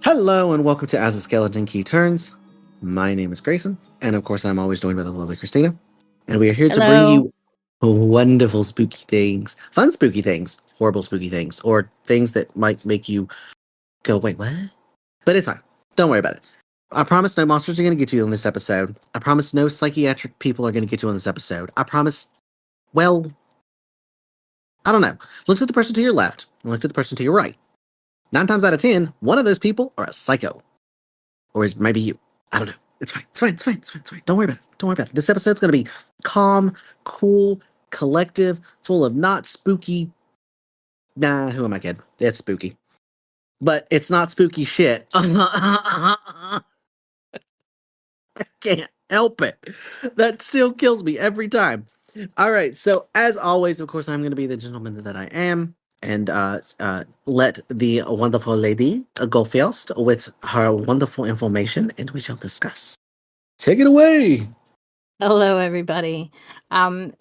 Hello and welcome to As a Skeleton Key Turns. My name is Grayson, and of course I'm always joined by the lovely Christina. And we are here to bring you wonderful spooky things, fun spooky things, horrible spooky things, or things that might make you go, wait, what? But it's fine. Don't worry about it. I promise no monsters are going to get you on this episode. I promise no psychiatric people are going to get you on this episode. I promise, well, I don't know. Look to the person to your left and look to the person to your right. 9 times out of 10, one of those people are a psycho. Or is maybe you. I don't know. It's fine. It's fine. It's fine. It's fine. It's fine. Don't worry about it. Don't worry about it. This episode's going to be calm, cool, collective, full of not spooky. Nah, who am I kidding? It's spooky. But it's not spooky shit. I can't help it. That still kills me every time. All right. So, as always, of course, I'm going to be the gentleman that I am. And let the wonderful lady go first with her wonderful information, and we shall discuss. Take it away. Hello, everybody.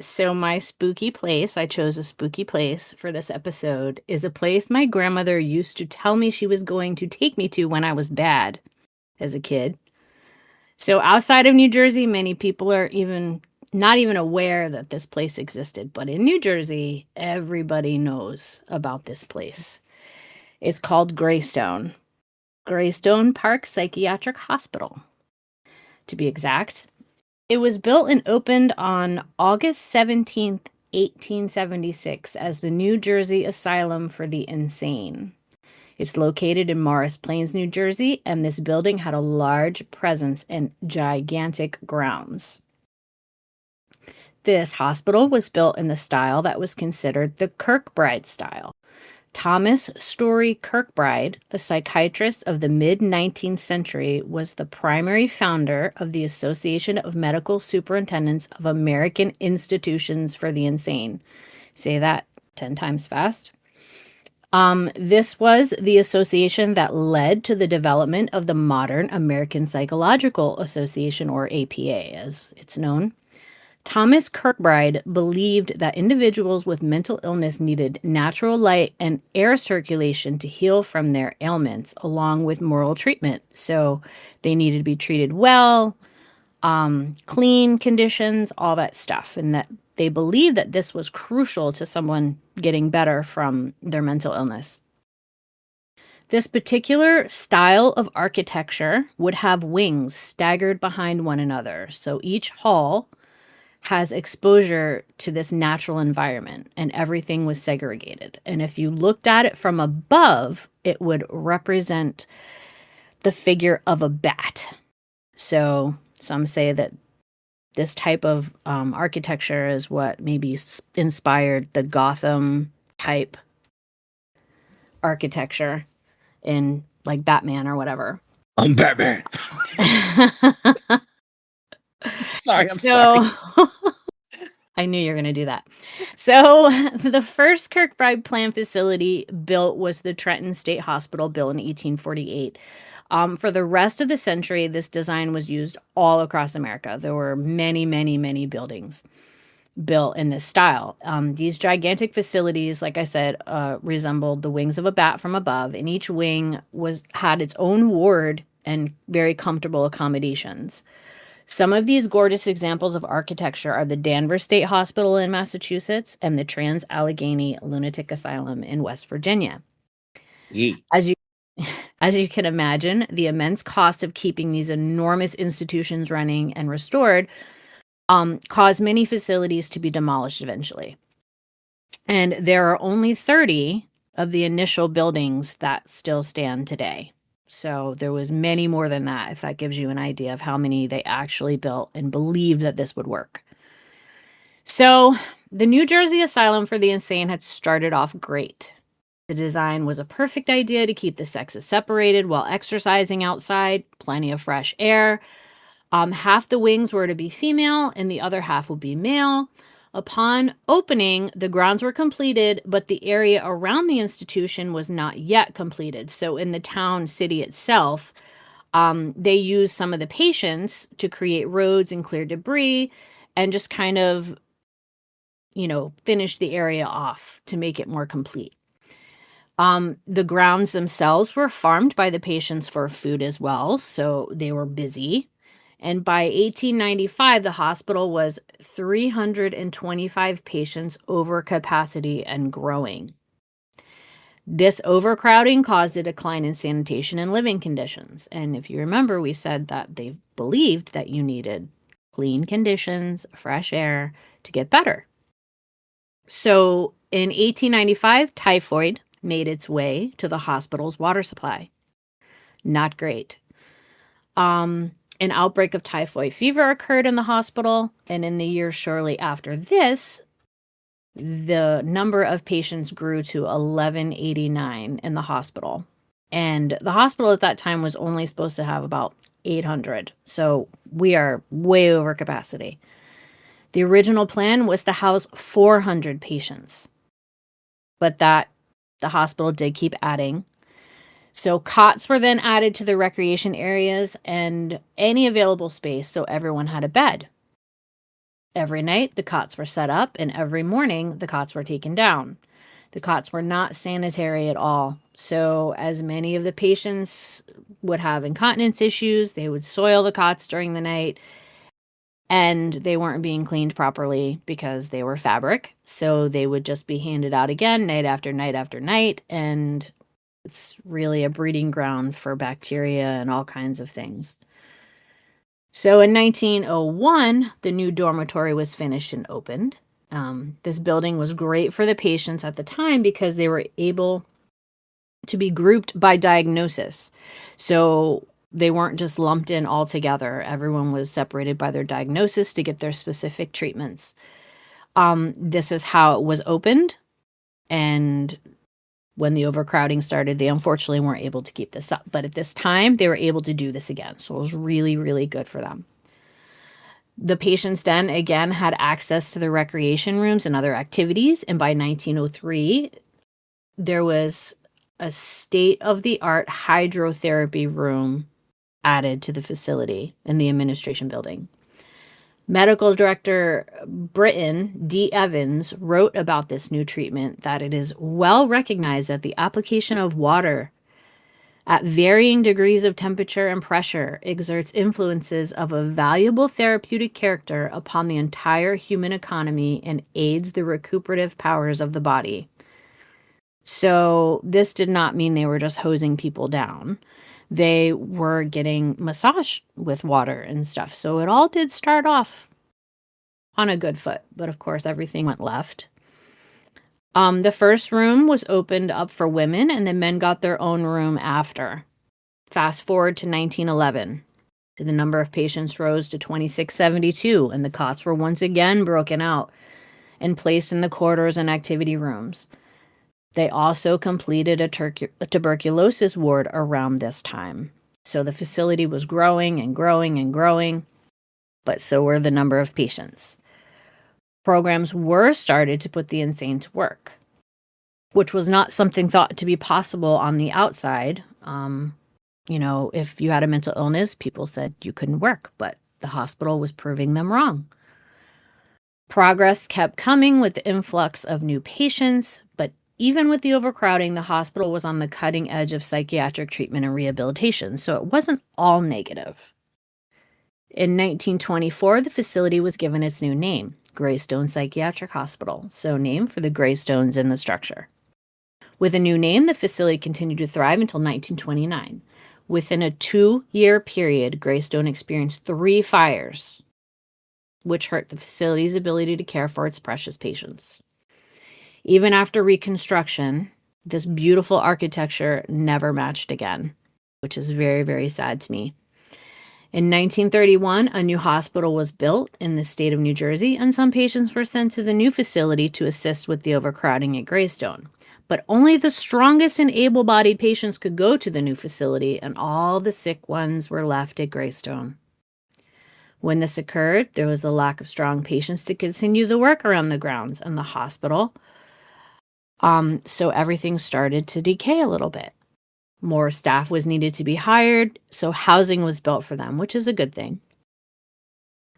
So my spooky place, I chose a spooky place for this episode, is a place my grandmother used to tell me she was going to take me to when I was bad as a kid. So outside of New Jersey, many people are not even aware that this place existed, but in New Jersey, everybody knows about this place. It's called Greystone Park Psychiatric Hospital, to be exact. It was built and opened on August 17th, 1876 as the New Jersey Asylum for the Insane. It's located in Morris Plains, New Jersey, and this building had a large presence and gigantic grounds. This hospital was built in the style that was considered the Kirkbride style. Thomas Story Kirkbride, a psychiatrist of the mid-19th century, was the primary founder of the Association of Medical Superintendents of American Institutions for the Insane. Say that 10 times fast. This was the association that led to the development of the modern American Psychological Association, or APA, as it's known. Thomas Kirkbride believed that individuals with mental illness needed natural light and air circulation to heal from their ailments, along with moral treatment. So they needed to be treated well, clean conditions, all that stuff. And that they believed that this was crucial to someone getting better from their mental illness. This particular style of architecture would have wings staggered behind one another. So each hall has exposure to this natural environment, and everything was segregated. And if you looked at it from above, it would represent the figure of a bat. So some say that this type of architecture is what maybe inspired the Gotham type architecture in like Batman or whatever. I'm Batman. Sorry. I knew you were going to do that. So the first Kirkbride Plan facility built was the Trenton State Hospital, built in 1848. For the rest of the century, this design was used all across America. There were many, many, many buildings built in this style. These gigantic facilities, like I said, resembled the wings of a bat from above, and each wing had its own ward and very comfortable accommodations. Some of these gorgeous examples of architecture are the Danvers State Hospital in Massachusetts and the Trans-Allegheny Lunatic Asylum in West Virginia. Yeah. As you can imagine, the immense cost of keeping these enormous institutions running and restored caused many facilities to be demolished eventually. And there are only 30 of the initial buildings that still stand today. So there was many more than that, if that gives you an idea of how many they actually built and believed that this would work. So the New Jersey Asylum for the Insane had started off great. The design was a perfect idea to keep the sexes separated while exercising outside, plenty of fresh air. Half the wings were to be female and the other half would be male. Upon opening, the grounds were completed, but the area around the institution was not yet completed. So in the town city itself, they used some of the patients to create roads and clear debris and just kind of, finish the area off to make it more complete. The grounds themselves were farmed by the patients for food as well, so they were busy. And by 1895, the hospital was 325 patients over capacity and growing. This overcrowding caused a decline in sanitation and living conditions. And if you remember, we said that they believed that you needed clean conditions, fresh air to get better. So in 1895, typhoid made its way to the hospital's water supply. Not great. An outbreak of typhoid fever occurred in the hospital, and in the years shortly after this, the number of patients grew to 1189 in the hospital. And the hospital at that time was only supposed to have about 800. So we are way over capacity. The original plan was to house 400 patients, but the hospital did keep adding. So cots were then added to the recreation areas and any available space, so everyone had a bed. Every night, the cots were set up, and every morning, the cots were taken down. The cots were not sanitary at all. So as many of the patients would have incontinence issues, they would soil the cots during the night, and they weren't being cleaned properly because they were fabric. So they would just be handed out again night after night after night, and it's really a breeding ground for bacteria and all kinds of things. So in 1901, the new dormitory was finished and opened. This building was great for the patients at the time because they were able to be grouped by diagnosis. So they weren't just lumped in all together. Everyone was separated by their diagnosis to get their specific treatments. This is how it was opened, and when the overcrowding started, they unfortunately weren't able to keep this up. But at this time, they were able to do this again. So it was really, really good for them. The patients then, again, had access to the recreation rooms and other activities. And by 1903, there was a state-of-the-art hydrotherapy room added to the facility in the administration building. Medical director Britton D. Evans wrote about this new treatment that it is well recognized that the application of water at varying degrees of temperature and pressure exerts influences of a valuable therapeutic character upon the entire human economy and aids the recuperative powers of the body. So this did not mean they were just hosing people down. They were getting massaged with water and stuff. So it all did start off on a good foot, but of course everything went left. The first room was opened up for women, and the men got their own room after. Fast forward to 1911. The number of patients rose to 2672, and the cots were once again broken out and placed in the corridors and activity rooms. They also completed a tuberculosis ward around this time. So the facility was growing and growing and growing, but so were the number of patients. Programs were started to put the insane to work, which was not something thought to be possible on the outside. If you had a mental illness, people said you couldn't work, but the hospital was proving them wrong. Progress kept coming with the influx of new patients, but even with the overcrowding, the hospital was on the cutting edge of psychiatric treatment and rehabilitation, so it wasn't all negative. In 1924, the facility was given its new name, Greystone Psychiatric Hospital, so named for the Greystones in the structure. With a new name, the facility continued to thrive until 1929. Within a 2-year period, Greystone experienced 3 fires, which hurt the facility's ability to care for its precious patients. Even after reconstruction, this beautiful architecture never matched again, which is very, very sad to me. In 1931, a new hospital was built in the state of New Jersey, and some patients were sent to the new facility to assist with the overcrowding at Greystone. But only the strongest and able-bodied patients could go to the new facility, and all the sick ones were left at Greystone. When this occurred, there was a lack of strong patients to continue the work around the grounds and the hospital. So everything started to decay a little bit. More staff was needed to be hired, so housing was built for them, which is a good thing.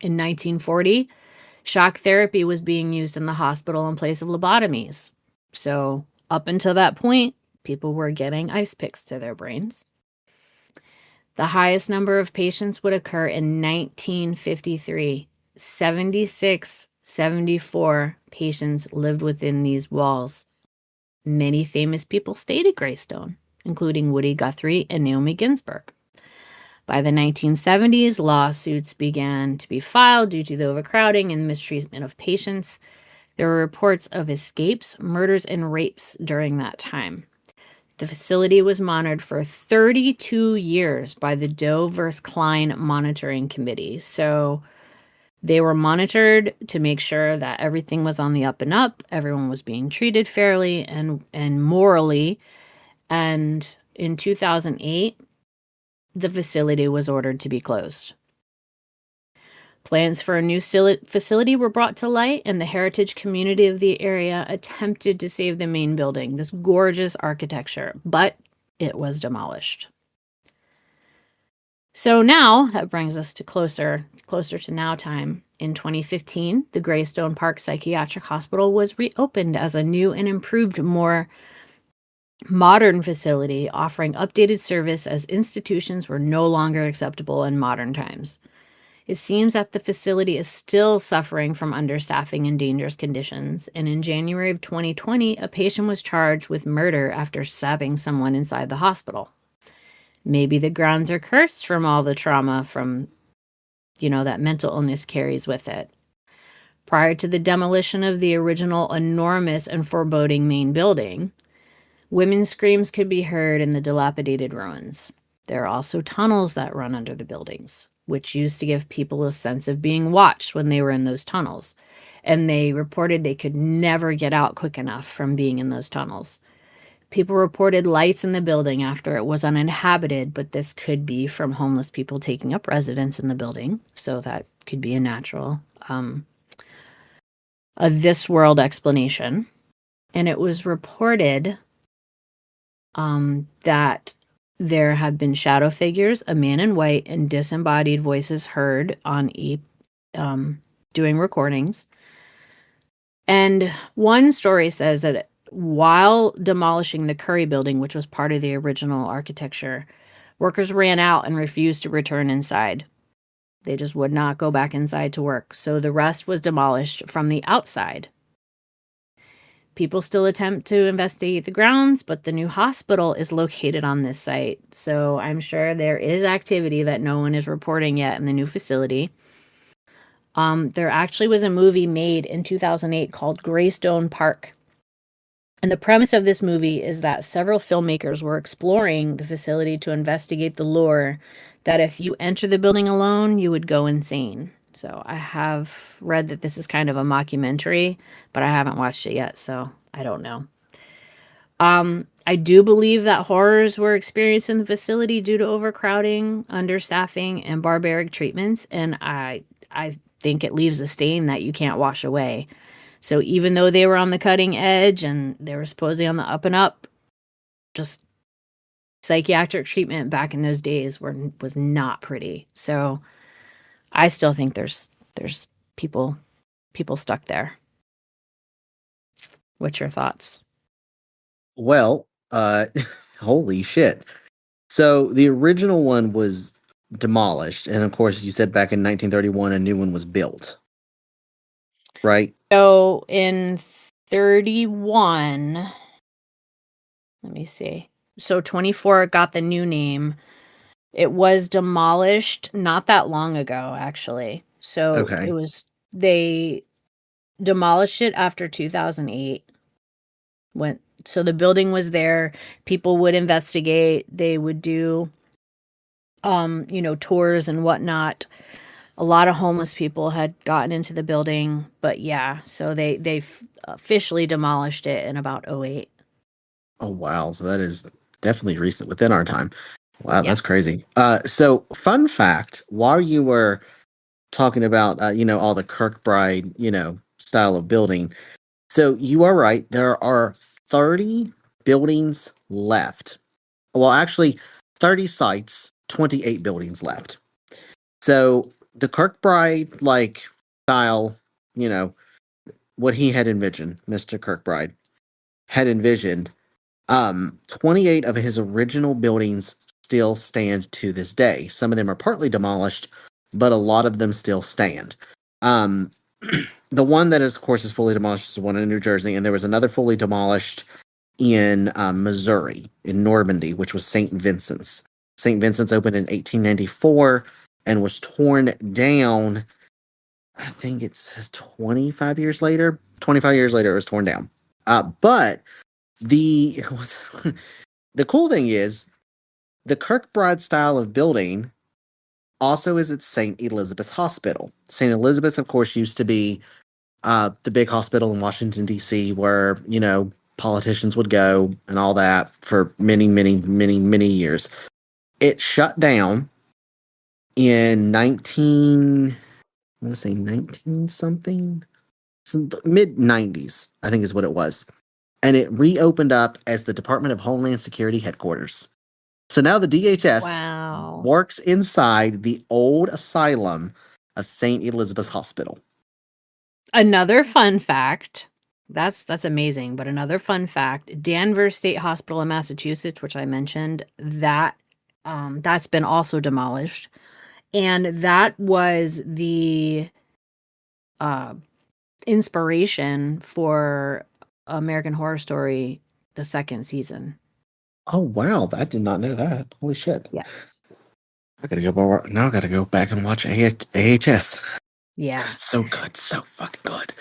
In 1940, shock therapy was being used in the hospital in place of lobotomies. So up until that point, people were getting ice picks to their brains. The highest number of patients would occur in 1953. 74 patients lived within these walls. Many famous people stayed at Greystone, including Woody Guthrie and Naomi Ginsburg. By the 1970s, lawsuits began to be filed due to the overcrowding and mistreatment of patients. There were reports of escapes, murders, and rapes during that time. The facility was monitored for 32 years by the Doe vs. Klein Monitoring Committee. So they were monitored to make sure that everything was on the up and up, everyone was being treated fairly and morally. And in 2008, the facility was ordered to be closed. Plans for a new facility were brought to light, and the heritage community of the area attempted to save the main building, this gorgeous architecture, but it was demolished. So now, that brings us to closer to now time. In 2015, the Greystone Park Psychiatric Hospital was reopened as a new and improved, more modern facility, offering updated service as institutions were no longer acceptable in modern times. It seems that the facility is still suffering from understaffing and dangerous conditions, and in January of 2020, a patient was charged with murder after stabbing someone inside the hospital. Maybe the grounds are cursed from all the trauma from, that mental illness carries with it. Prior to the demolition of the original enormous and foreboding main building, women's screams could be heard in the dilapidated ruins. There are also tunnels that run under the buildings, which used to give people a sense of being watched when they were in those tunnels. And they reported they could never get out quick enough from being in those tunnels. People reported lights in the building after it was uninhabited, but this could be from homeless people taking up residence in the building. So that could be a natural, a this world explanation. And it was reported that there have been shadow figures, a man in white, and disembodied voices heard on doing recordings. And one story says that while demolishing the Curry building, which was part of the original architecture, workers ran out and refused to return inside. They just would not go back inside to work. So the rest was demolished from the outside. People still attempt to investigate the grounds, but the new hospital is located on this site. So I'm sure there is activity that no one is reporting yet in the new facility. There actually was a movie made in 2008 called Greystone Park. And the premise of this movie is that several filmmakers were exploring the facility to investigate the lore that if you enter the building alone, you would go insane. So I have read that this is kind of a mockumentary, but I haven't watched it yet, so I don't know. I do believe that horrors were experienced in the facility due to overcrowding, understaffing, and barbaric treatments, and I think it leaves a stain that you can't wash away. So even though they were on the cutting edge and they were supposedly on the up and up, just psychiatric treatment back in those days was not pretty. So I still think there's people stuck there. What's your thoughts? Well, holy shit. So the original one was demolished, and of course, you said back in 1931 a new one was built, right? So in 31, let me see. So 24 got the new name. It was demolished not that long ago, actually. So Okay. they demolished it after 2008. So the building was there. People would investigate. They would do, tours and whatnot. A lot of homeless people had gotten into the building, but yeah, so they officially demolished it in about '08. Oh wow, so that is definitely recent within our time. Wow, that's Yes. crazy. So fun fact, while you were talking about all the Kirkbride, style of building, so you are right. There are 30 buildings left. Well, actually, 30 sites, 28 buildings left. So the Kirkbride style, you know, what he had envisioned, Mr. Kirkbride had envisioned, 28 of his original buildings still stand to this day. Some of them are partly demolished, but a lot of them still stand. Um, the one that is, of course, is fully demolished is the one in New Jersey, and there was another fully demolished in Missouri, in Normandy, which was St. Vincent's. St. Vincent's opened in 1894 and was torn down. I think it says 25 years later. 25 years later, it was torn down. But the the cool thing is the Kirkbride style of building also is at St. Elizabeth's Hospital. St. Elizabeth's, of course, used to be the big hospital in Washington, D.C., where, politicians would go and all that for many, many, many, many years. It shut down in 19 something, mid 90s, I think is what it was. And it reopened up as the Department of Homeland Security headquarters. So now the DHS Wow. works inside the old asylum of St. Elizabeth's Hospital. Another fun fact. That's amazing, but another fun fact, Danvers State Hospital in Massachusetts, which I mentioned, that's been also demolished. And that was the uh inspiration for American Horror Story, the second season. Oh wow, I did not know that. Holy shit! Yes. I gotta go more. Now I gotta go back and watch AHS because Yeah. it's so good, so fucking good.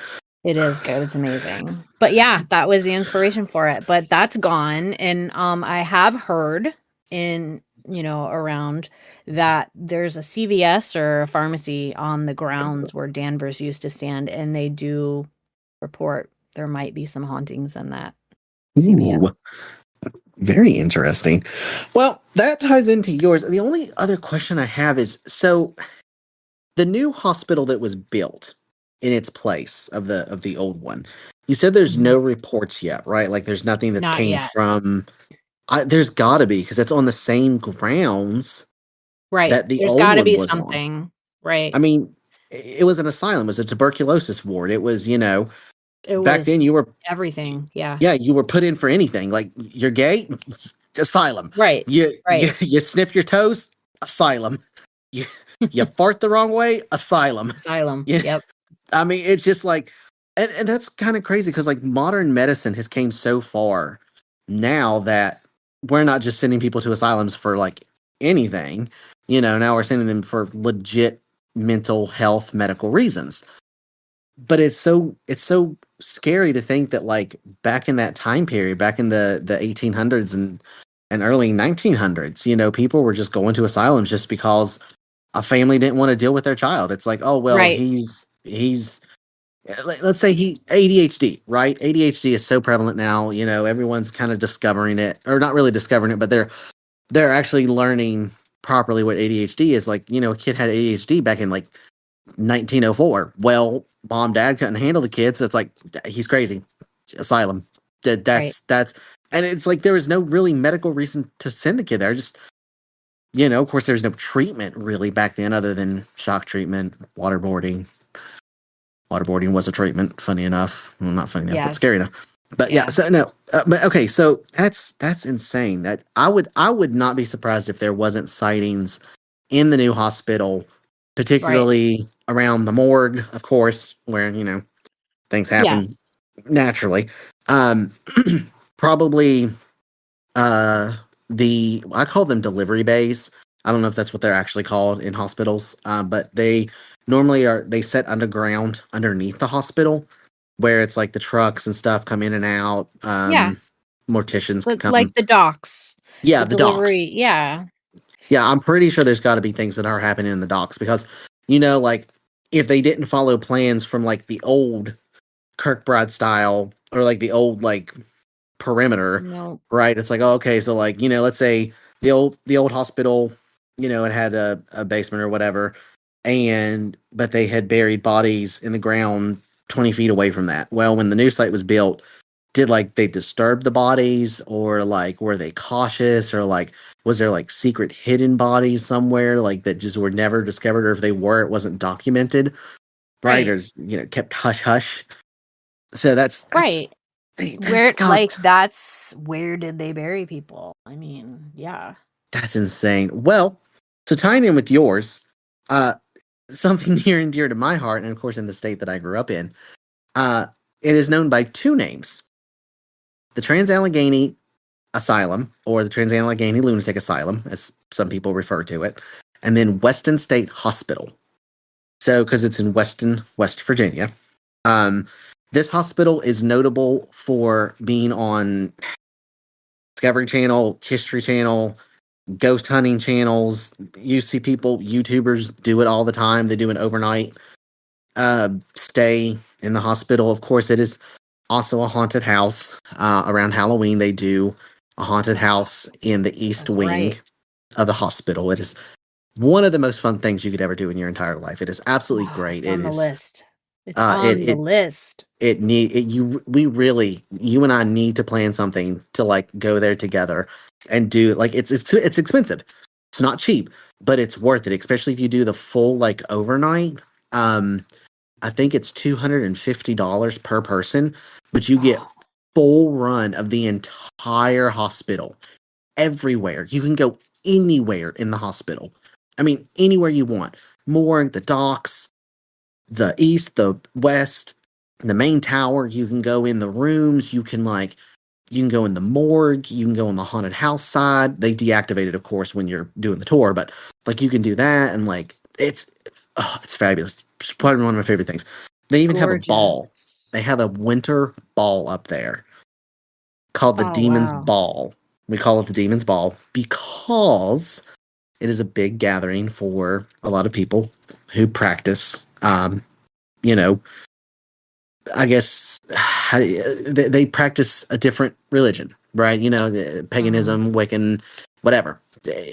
It is good, it's amazing. But yeah, that was the inspiration for it, but that's gone, and, I have heard around that there's a CVS or a pharmacy on the grounds where Danvers used to stand, and they do report there might be some hauntings in that CVS. Ooh, very interesting. Well, that ties into yours. The only other question I have is so the new hospital that was built in its place of the old one. You said there's Mhm. no reports yet, right? Like there's nothing that's Not came yet. from. There's got to be because it's on the same grounds Right. that the There's old gotta one be was on. something. Right. I mean, it was an asylum. It was a tuberculosis ward. It was, It back was then you were, everything. Yeah. yeah, you were put in for anything. Like you're gay, asylum. Right. You Right. you sniff your toes, asylum. You you fart the wrong way, asylum. Asylum. Yeah, Yep. I mean, it's just like, and that's kind of crazy because like modern medicine has came so far now that we're not just sending people to asylums for like anything. Now we're sending them for legit mental health medical reasons. But it's so scary to think that like back in that time period, back in the 1800s and early 1900s, people were just going to asylums just because a family didn't want to deal with their child. It's like, oh well, Right. he's let's say he ADHD, right? ADHD is so prevalent now, everyone's kind of discovering it, or not really discovering it, but they're actually learning properly what ADHD is. Like, a kid had ADHD back in like 1904. Well, mom, dad couldn't handle the kid, so it's like he's crazy. Asylum. Right. That's and it's like there was no really medical reason to send the kid there. Just of course, there's no treatment really back then other than shock treatment, waterboarding. Waterboarding was a treatment. Funny enough, well, not funny enough, but Yes. scary enough. But yeah, Yeah. so no, but okay, so that's insane. That I would not be surprised if there wasn't sightings in the new hospital, Right. particularly around the morgue, of course, where things happen Yes. naturally. Um, probably uh the I call them delivery bays. I don't know if that's what they're actually called in hospitals, but they normally are they set underground underneath the hospital where it's like the trucks and stuff come in and out. Yeah. Morticians can Like come. the docks, Yeah, the the docks. delivery. Yeah. Yeah, I'm pretty sure there's got to be things that are happening in the docks because, like if they didn't follow plans from like the old Kirkbride style or like the old like perimeter, No. right? It's like, oh, okay, so like, let's say the old hospital, it had a basement or whatever, and but they had buried bodies in the ground 20 feet away from that. Well, when the new site was built, did like they disturb the bodies or like were they cautious or like was there like secret hidden bodies somewhere like that just were never discovered or if they were it wasn't documented, right? Or Right. kept hush hush. So that's Right. there's got That's where did they bury people? I mean, yeah. that's insane. Well, so tying in with yours, uh something near and dear to my heart and of course in the state that I grew up in, uh it is known by two names: the Trans-Allegheny Asylum, or the Trans-Allegheny Lunatic Asylum, as some people refer to it, and then Weston State Hospital. So, because it's in Weston, West Virginia, um, this hospital is notable for being on Discovery Channel, History Channel, ghost hunting channels. You see people, YouTubers, do it all the time. They do an overnight stay in the hospital. Of course, it is also a haunted house. Around Halloween, they do a haunted house in the east That's wing right. of the hospital. It is one of the most fun things you could ever do in your entire life. It is absolutely Oh, great. it's It on the is list. It's on the it list. it need it, you and I need to plan something to like go there together and do like it's expensive. It's not cheap, but it's worth it, especially if you do the full like overnight. Um I think it's $250 per person, but you get Oh, full run of the entire hospital. Everywhere. You can go anywhere in the hospital. I mean, anywhere you want. Morgue, the docks, the east, the west, the main tower. You can go in the rooms. You can go in the morgue. You can go on the haunted house side. They deactivate it, of course, when you're doing the tour, but like you can do that. And like, it's fabulous. It's probably it's one of my favorite things. They even have a ball. gorgeous. They have a winter ball up there called the Oh, Demon's wow. Ball. We call it the Demon's Ball because it is a big gathering for a lot of people who practice, you know, I guess they practice a different religion, right? Mhm. Paganism, Wiccan, whatever.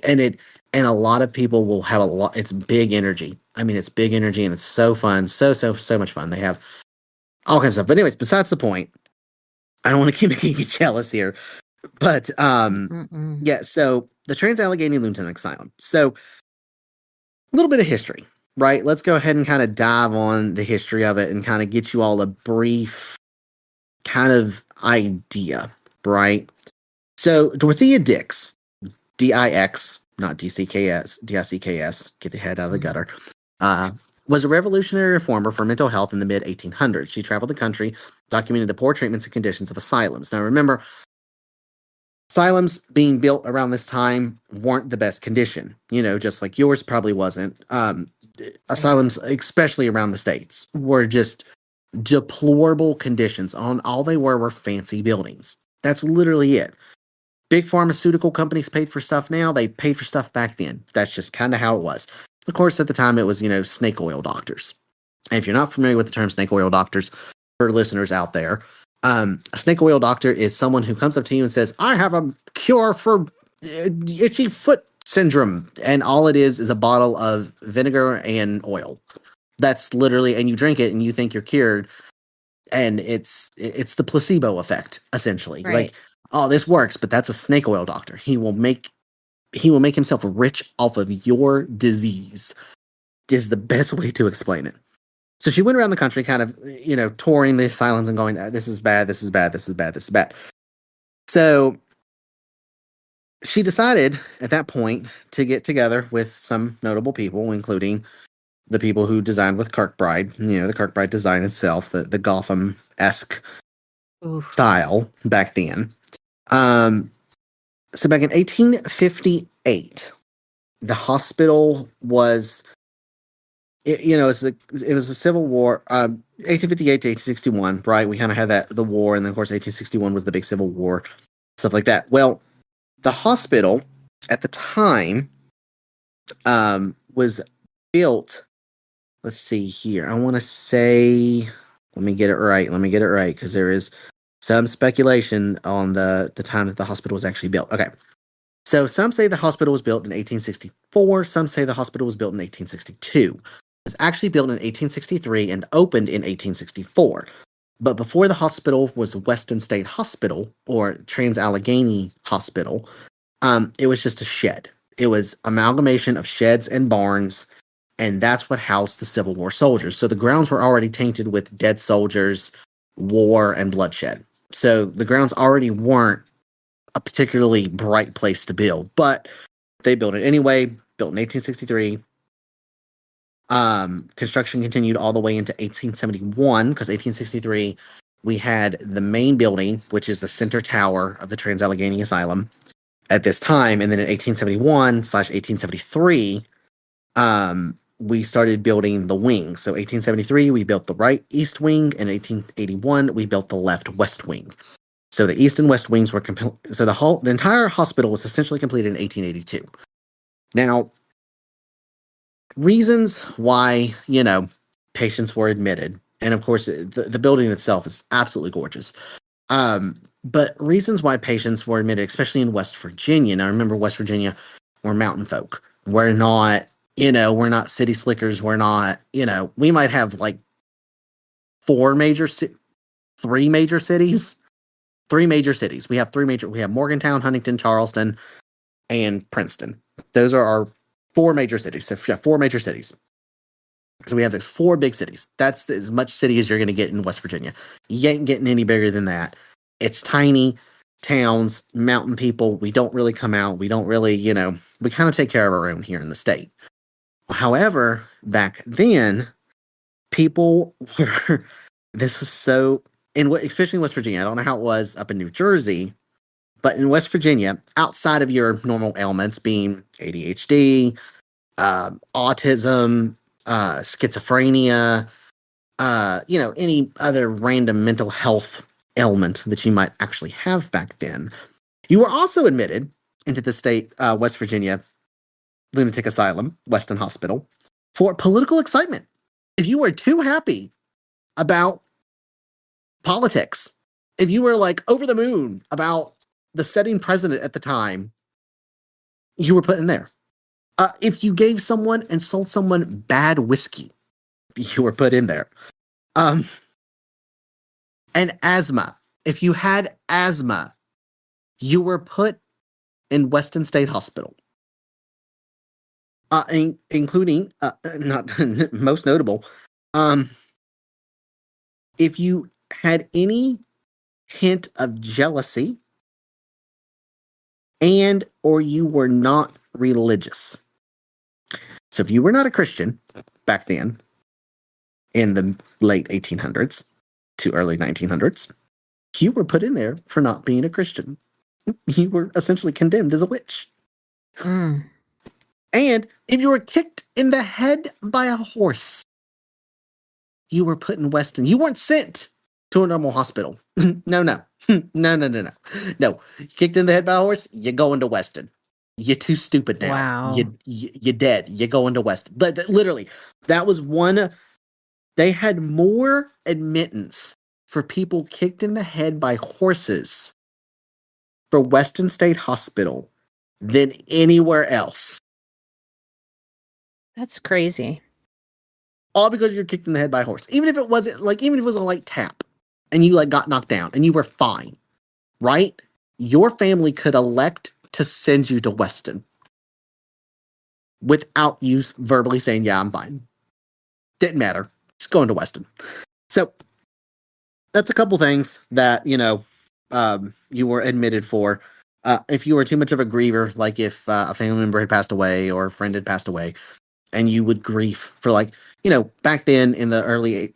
And and a lot of people will have a lot. It's big energy. I mean, it's big energy, and it's so fun, so much fun. They have all kinds of stuff. But anyways, besides the point, I don't want to keep making you jealous here. But Mm-mm. yeah. So the Trans-Allegheny Lunatic Asylum. So a little bit of history, right? Let's go ahead and kind of dive on the history of it and kind of get you all a brief kind of idea, right? So Dorothea Dix, Dix, not DCKS, DICKS, get the head out of the Mhm. gutter, uh, was a revolutionary reformer for mental health in the mid 1800s. She traveled the country, documenting the poor treatments and conditions of asylums. Now, remember, asylums being built around this time weren't the best condition, just like yours probably wasn't. Right. Asylums, especially around the States, were just deplorable conditions. On all they were fancy buildings. That's literally it. Big pharmaceutical companies paid for stuff now, they paid for stuff back then. That's just kind of how it was. Of course, at the time, it was, snake oil doctors. And if you're not familiar with the term snake oil doctors, for listeners out there, a snake oil doctor is someone who comes up to you and says, I have a cure for itchy foot syndrome. And all it is a bottle of vinegar and oil. That's literally, and you drink it and you think you're cured. And it's the placebo effect, essentially. Right. Like, oh, this works, but that's a snake oil doctor. He will make himself rich off of your disease, is the best way to explain it. So she went around the country kind of, touring the asylums and going, this is bad, this is bad, this is bad, this is bad. So she decided at that point to get together with some notable people, including the people who designed with Kirkbride, the Kirkbride design itself, the Gotham-esque Oof. style back then. Um, So back in 1858, the hospital was, it was a civil war. 1858 to 1861, right? We kind of had the war, and then of course 1861 was the big civil war, stuff like that. Well, the hospital at the time was built. Let's see here. I want to say, let me get it right. Because there is some speculation on the time that the hospital was actually built. Okay. So some say the hospital was built in 1864. Some say the hospital was built in 1862. It was actually built in 1863 and opened in 1864. But before the hospital was Weston State Hospital or Trans-Allegheny Hospital, it was just a shed. It was amalgamation of sheds and barns, and that's what housed the Civil War soldiers. So the grounds were already tainted with dead soldiers, war, and bloodshed. So the grounds already weren't a particularly bright place to build, but they built it anyway. Built in 1863. Construction continued all the way into 1871, because 1863 we had the main building, which is the center tower of the Trans-Allegheny Asylum at this time, and then in 1871/1873 we started building the wings. So 1873 we built the right east wing, and 1881 we built the left west wing. So the east and west wings were so the entire hospital was essentially completed in 1882. Now, reasons why, patients were admitted, and of course the building itself is absolutely gorgeous. But reasons why patients were admitted, especially in West Virginia. Now, remember, West Virginia, we're mountain folk. We're not, we're not city slickers. We're not, we might have like three major cities. We have we have Morgantown, Huntington, Charleston, and Princeton. Those are our four major cities. So yeah, four major cities. So we have those four big cities. That's as much city as you're going to get in West Virginia. You ain't getting any bigger than that. It's tiny towns, mountain people. We don't really come out. We don't really, we kind of take care of our own here in the state. However, back then, people were, this was so, especially in West Virginia. I don't know how it was up in New Jersey, but in West Virginia, outside of your normal ailments being ADHD, autism, schizophrenia, any other random mental health ailment that you might actually have back then, you were also admitted into the state West Virginia Lunatic Asylum, Weston Hospital, for political excitement. If you were too happy about politics, if you were like over the moon about the setting president at the time, you were put in there. If you gave someone and sold someone bad whiskey, you were put in there. And asthma. If you had asthma, you were put in Weston State Hospital. Including, not most notable, if you had any hint of jealousy and or you were not religious. So if you were not a Christian back then, in the late 1800s to early 1900s, you were put in there for not being a Christian. You were essentially condemned as a witch. Mm. And if you were kicked in the head by a horse, you were put in Weston. You weren't sent to a normal hospital. No. No. Kicked in the head by a horse, you're going to Weston. You're too stupid now. Wow. You're dead. You're going to Weston. But literally, that was one. They had more admittance for people kicked in the head by horses for Weston State Hospital than anywhere else. That's crazy. All because you're kicked in the head by a horse. Even if it was a light tap and you got knocked down and you were fine, right? Your family could elect to send you to Weston without you verbally saying, yeah, I'm fine. Didn't matter. Just going to Weston. So that's a couple things that, you were admitted for. If you were too much of a griever, like if a family member had passed away or a friend had passed away, and you would grieve for back then in the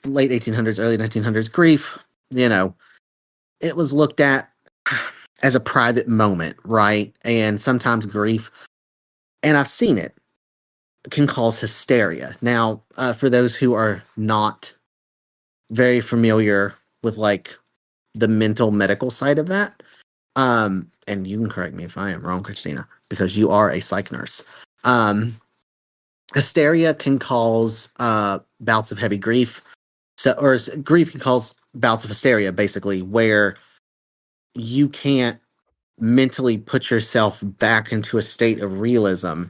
late 1800s, early 1900s, grief, it was looked at as a private moment, right? And sometimes grief, and I've seen it, can cause hysteria. Now, for those who are not very familiar with like the mental medical side of that, and you can correct me if I am wrong, Christina, because you are a psych nurse. Um, Hysteria can cause bouts of heavy grief. Grief can cause bouts of hysteria, basically, where you can't mentally put yourself back into a state of realism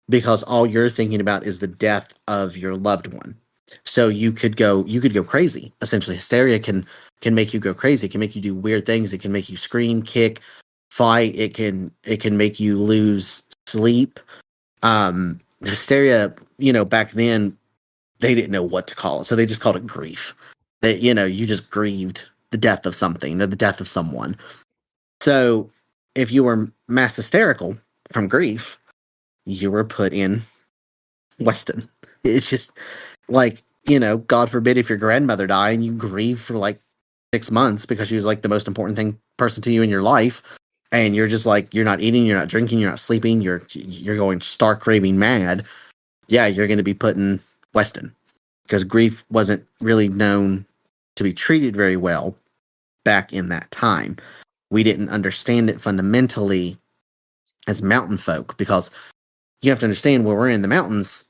because all you're thinking about is the death of your loved one. So you could go crazy. Essentially, hysteria can make you go crazy. It can make you do weird things. It can make you scream, kick, fight. It can make you lose sleep. Hysteria, back then they didn't know what to call it, so they just called it grief. That you just grieved the death of something or the death of someone. So if you were mass hysterical from grief, you were put in Weston. It's just like, God forbid if your grandmother died and you grieve for like 6 months because she was like the most important person to you in your life. And you're just like, you're not eating, you're not drinking, you're not sleeping, you're going stark raving mad. Yeah, you're going to be put in Weston because grief wasn't really known to be treated very well back in that time. We didn't understand it fundamentally as mountain folk because you have to understand where we're in the mountains,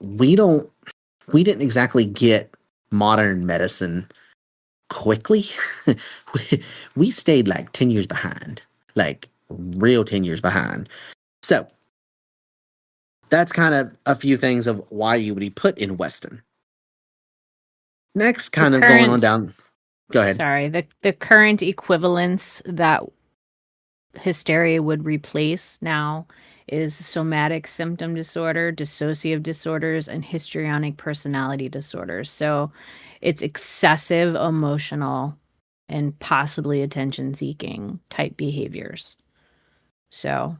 we don't we didn't exactly get modern medicine quickly. we stayed like 10 years behind, like real 10 years behind. So that's kind of a few things of why you would be put in Weston. Next, The kind of going on current, down. Go ahead. sorry, the current equivalence that hysteria would replace now is somatic symptom disorder, dissociative disorders, and histrionic personality disorders. So it's excessive emotional and possibly attention seeking type behaviors. So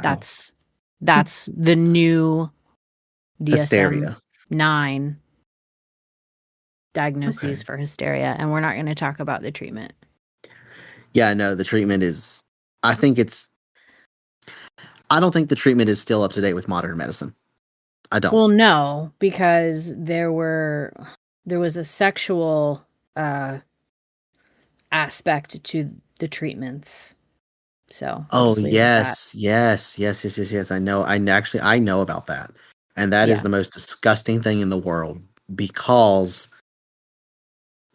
Wow. that's the new DSM Hysteria. 9 diagnoses Okay. for hysteria, and we're not going to talk about the treatment. Yeah, no, the treatment is, I think it's, I don't think the treatment is still up to date with modern medicine. I don't. Well, no, because there was a sexual aspect to the treatments. So we'll Oh just leave it at that. yes. I know about that, and that is Yeah. the most disgusting thing in the world because,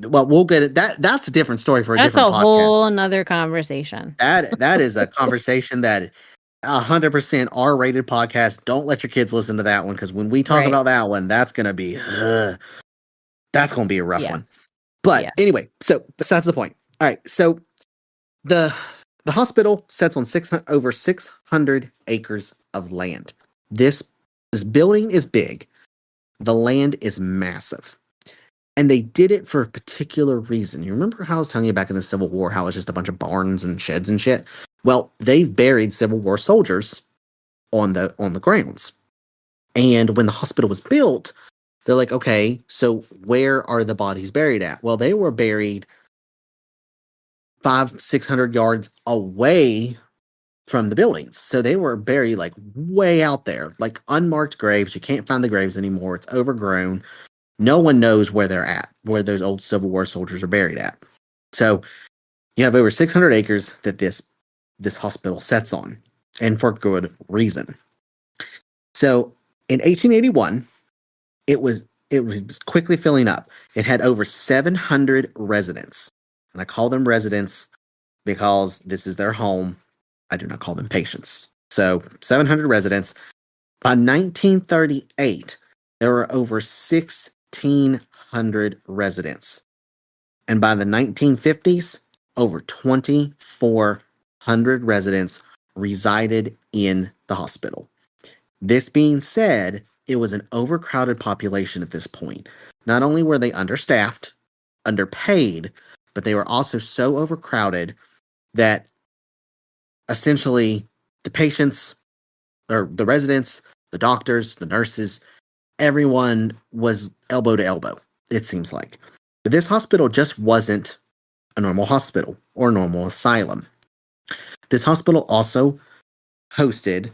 well, we'll get it. That's a different story for a That's different a podcast. whole nother conversation. That is a conversation that 100% R-rated podcast. Don't let your kids listen to that one because when we talk Right. about that one, that's gonna be a rough one. Yes. But Yeah. anyway, so besides the point. All right, so the the hospital sits on over 600 acres of land. This this building is big. The land is massive. And they did it for a particular reason. You remember how I was telling you back in the Civil War how it's just a bunch of barns and sheds and shit? Well, they've buried Civil War soldiers on the grounds. And when the hospital was built, they're like, okay, so where are the bodies buried at? Well, they were buried 500-600 yards away from the buildings. So they were buried like way out there, like unmarked graves. You can't find the graves anymore. It's overgrown. No one knows where they're at, where those old Civil War soldiers are buried at. So you have over 600 acres that this hospital sets on, and for good reason. So in 1881, it was quickly filling up. It had over 700 residents, and I call them residents because this is their home. I do not call them patients. So 700 residents. By 1938, there were over 1,600 residents. And by the 1950s, over 2,400 residents resided in the hospital. This being said, it was an overcrowded population at this point. Not only were they understaffed, underpaid, but they were also so overcrowded that essentially the patients or the residents, the doctors, the nurses, everyone was elbow to elbow, it seems like. But this hospital just wasn't a normal hospital or normal asylum. This hospital also hosted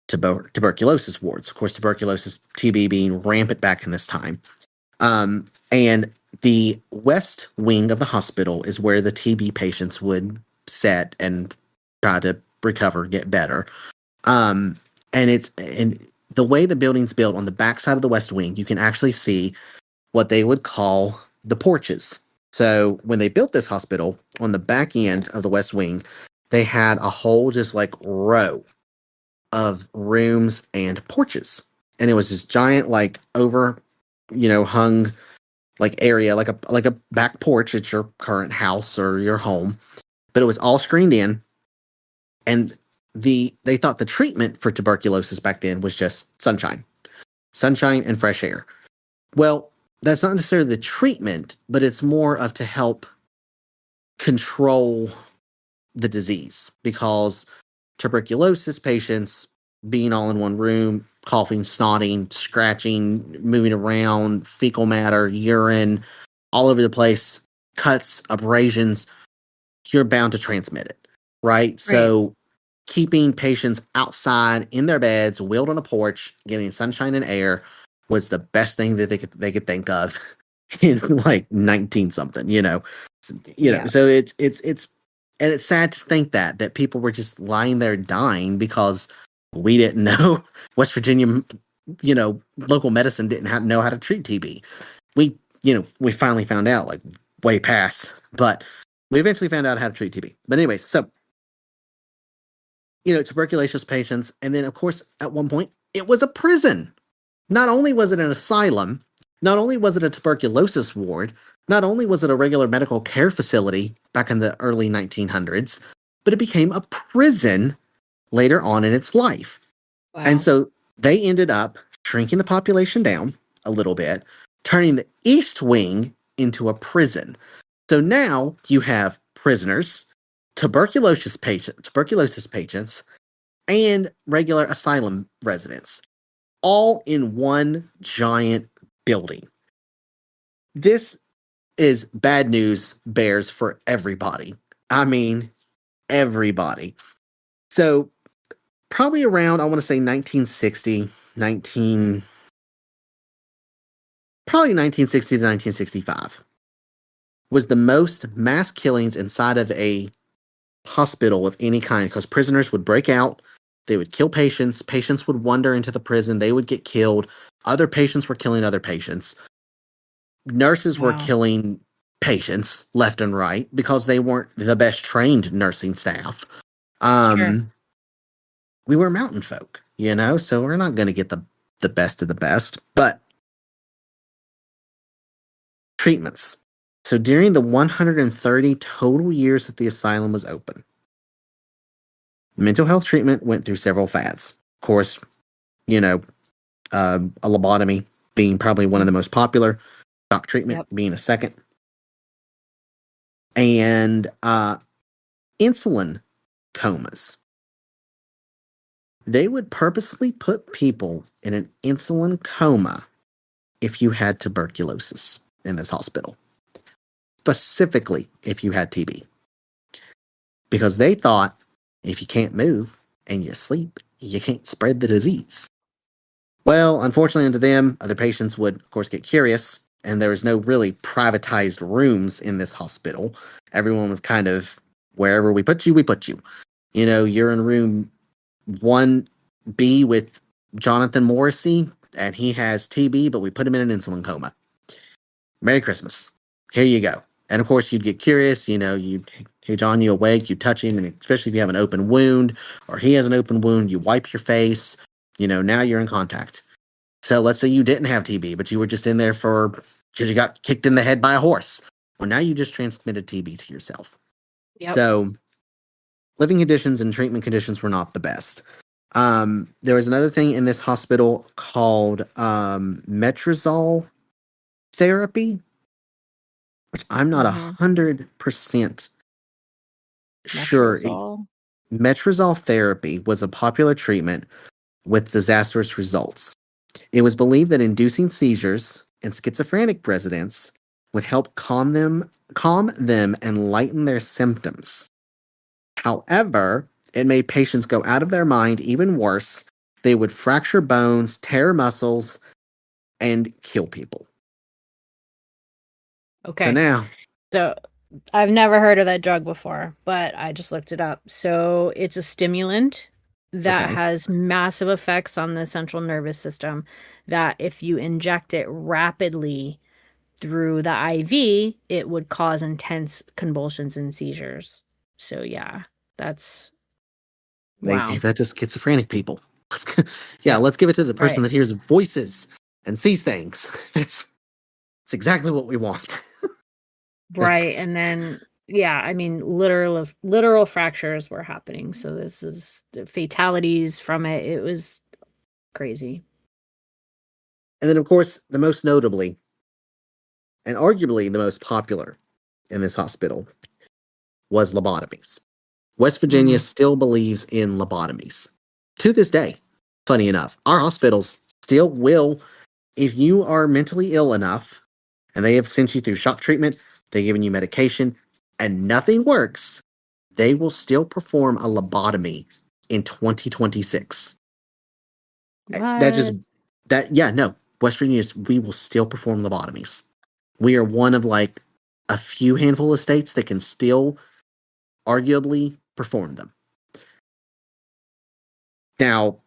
tuberculosis wards. Of course, tuberculosis, TB being rampant back in this time. And the west wing of the hospital is where the TB patients would set and try to recover, get better. And the way the building's built on the back side of the west wing, you can actually see what they would call the porches. So when they built this hospital on the back end of the west wing, they had a whole just like row of rooms and porches. And it was this giant, like over, hung like area, like a back porch at your current house or your home. But it was all screened in. And they thought the treatment for tuberculosis back then was just sunshine and fresh air. Well, that's not necessarily the treatment, but it's more of to help control the disease, because tuberculosis patients being all in one room, coughing, snotting, scratching, moving around, fecal matter, urine, all over the place, cuts, abrasions, you're bound to transmit it, right? So keeping patients outside in their beds, wheeled on a porch, getting sunshine and air was the best thing that they could think of in like 19 something, So it's and it's sad to think that people were just lying there dying because we didn't know. West Virginia, local medicine didn't know how to treat TB. We finally found out, like way past, but we eventually found out how to treat TB. But anyways, so tuberculosis patients, and then of course at one point it was a prison. Not only was it an asylum, not only was it a tuberculosis ward, not only was it a regular medical care facility back in the early 1900s, but it became a prison later on in its life. Wow. And so they ended up shrinking the population down a little bit, turning the East Wing into a prison. So now you have prisoners, tuberculosis patients, and regular asylum residents, all in one giant building. This is bad news bears for everybody. I mean, everybody. So probably around, I want to say 1960 to 1965 was the most mass killings inside of a hospital of any kind, because prisoners would break out, they would kill patients would wander into the prison, they would get killed, other patients were killing other patients, nurses were killing patients left and right because they weren't the best trained nursing staff. Sure. We were mountain folk, so we're not going to get the best of the best. But treatments. So during the 130 total years that the asylum was open, mental health treatment went through several fads. Of course, a lobotomy being probably one of the most popular, shock treatment being a second, and insulin comas. They would purposely put people in an insulin coma if you had tuberculosis in this hospital, specifically if you had TB, because they thought if you can't move and you sleep, you can't spread the disease. Well, unfortunately to them, other patients would, of course, get curious, and there was no really privatized rooms in this hospital. Everyone was kind of, wherever we put you, we put you. You're in room 1B with Jonathan Morrissey, and he has TB, but we put him in an insulin coma. Merry Christmas. Here you go. And of course, you'd get curious, hey, John, you awake, you touch him, and especially if you have an open wound, or he has an open wound, you wipe your face, now you're in contact. So let's say you didn't have TB, but you were just in there because you got kicked in the head by a horse. Well, now you just transmitted TB to yourself. Yep. So living conditions and treatment conditions were not the best. There was another thing in this hospital called metrazole therapy, which I'm not 100% sure. Metrazole therapy was a popular treatment with disastrous results. It was believed that inducing seizures in schizophrenic residents would help calm them and lighten their symptoms. However, it made patients go out of their mind even worse. They would fracture bones, tear muscles, and kill people. So Okay. now, So I've never heard of that drug before, but I just looked it up. So it's a stimulant that okay, has massive effects on the central nervous system, that if you inject it rapidly through the IV, it would cause intense convulsions and seizures. So yeah, that's they wow. gave that to schizophrenic people. Yeah, Yep. let's give it to the person Right. that hears voices and sees things. That's exactly what we want. That's Right. And then yeah, I mean literal fractures were happening. So this is the fatalities from it. It was crazy. and then of course the most notably and arguably the most popular in this hospital was lobotomies. West Virginia Mhm. still believes in lobotomies to this day. Funny enough, our hospitals still will, if you are mentally ill enough and they have sent you through shock treatment, they've given you medication, and nothing works, they will still perform a lobotomy in 2026. That just, What? yeah, no, West Virginia, we will still perform lobotomies. We are one of like a few handful of states that can still arguably perform them. Now,